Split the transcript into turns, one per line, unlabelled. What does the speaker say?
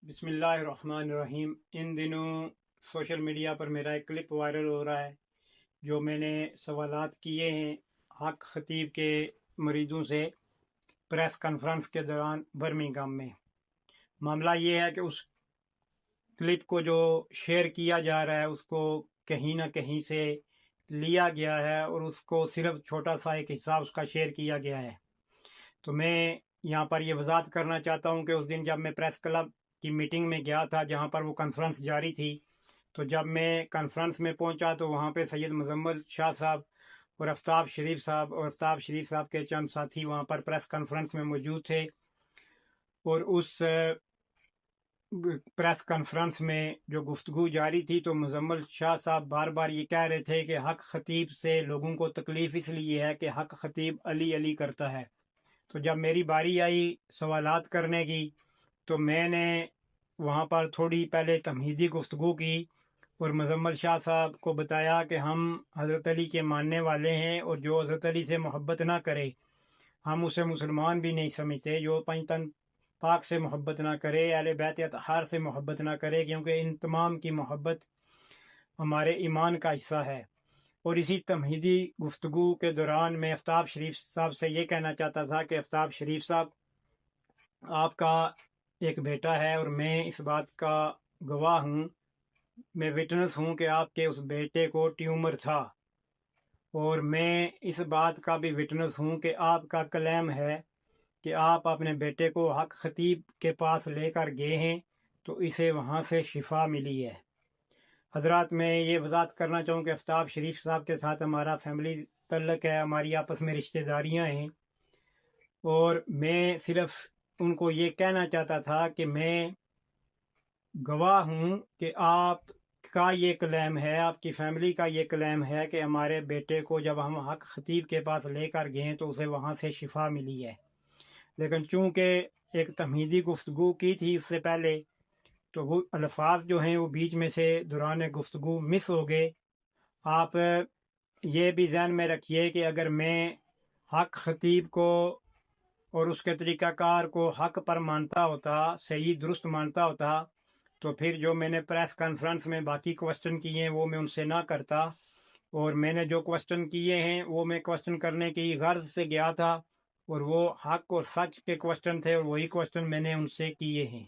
بسم اللہ الرحمن الرحیم۔ ان دنوں سوشل میڈیا پر میرا ایک کلپ وائرل ہو رہا ہے جو میں نے سوالات کیے ہیں حق خطیب کے مریدوں سے پریس کانفرنس کے دوران برمنگھم میں۔ معاملہ یہ ہے کہ اس کلپ کو جو شیئر کیا جا رہا ہے اس کو کہیں نہ کہیں سے لیا گیا ہے اور اس کو صرف چھوٹا سا ایک حصہ اس کا شیئر کیا گیا ہے۔ تو میں یہاں پر یہ وضاحت کرنا چاہتا ہوں کہ اس دن جب میں پریس کلب کی میٹنگ میں گیا تھا جہاں پر وہ کانفرنس جاری تھی، تو جب میں کانفرنس میں پہنچا تو وہاں پہ سید مزمل شاہ صاحب اور آفتاب شریف صاحب کے چند ساتھی وہاں پر پریس کانفرنس میں موجود تھے، اور اس پریس کانفرنس میں جو گفتگو جاری تھی تو مزمل شاہ صاحب بار بار یہ کہہ رہے تھے کہ حق خطیب سے لوگوں کو تکلیف اس لیے ہے کہ حق خطیب علی علی کرتا ہے۔ تو جب میری باری آئی سوالات کرنے کی تو میں نے وہاں پر تھوڑی پہلے تمہیدی گفتگو کی اور مزمل شاہ صاحب کو بتایا کہ ہم حضرت علی کے ماننے والے ہیں اور جو حضرت علی سے محبت نہ کرے ہم اسے مسلمان بھی نہیں سمجھتے، جو پنج تن پاک سے محبت نہ کرے، اہل بیت اطہار سے محبت نہ کرے، کیونکہ ان تمام کی محبت ہمارے ایمان کا حصہ ہے۔ اور اسی تمہیدی گفتگو کے دوران میں آفتاب شریف صاحب سے یہ کہنا چاہتا تھا کہ آفتاب شریف صاحب، آپ کا ایک بیٹا ہے اور میں اس بات کا گواہ ہوں، میں وٹنس ہوں کہ آپ کے اس بیٹے کو ٹیومر تھا، اور میں اس بات کا بھی وٹنس ہوں کہ آپ کا کلیم ہے کہ آپ اپنے بیٹے کو حق خطیب کے پاس لے کر گئے ہیں تو اسے وہاں سے شفا ملی ہے۔ حضرات، میں یہ وضاحت کرنا چاہوں کہ آفتاب شریف صاحب کے ساتھ ہمارا فیملی تعلق ہے، ہماری آپس میں رشتہ داریاں ہیں، اور میں صرف ان کو یہ کہنا چاہتا تھا کہ میں گواہ ہوں کہ آپ کا یہ کلیم ہے، آپ کی فیملی کا یہ کلیم ہے کہ ہمارے بیٹے کو جب ہم حق خطیب کے پاس لے کر گئے تو اسے وہاں سے شفا ملی ہے۔ لیکن چونکہ ایک تمہیدی گفتگو کی تھی اس سے پہلے، تو وہ الفاظ جو ہیں وہ بیچ میں سے دوران گفتگو مس ہو گئے۔ آپ یہ بھی ذہن میں رکھیے کہ اگر میں حق خطیب کو اور اس کے طریقہ کار کو حق پر مانتا ہوتا، صحیح درست مانتا ہوتا، تو پھر جو میں نے پریس کانفرنس میں باقی کوسچن کیے ہیں وہ میں ان سے نہ کرتا، اور میں نے جو کوسچن کیے ہیں وہ میں کوسچن کرنے کی غرض سے گیا تھا، اور وہ حق اور سچ کے کوسچن تھے اور وہی کوسچن میں نے ان سے کیے ہیں۔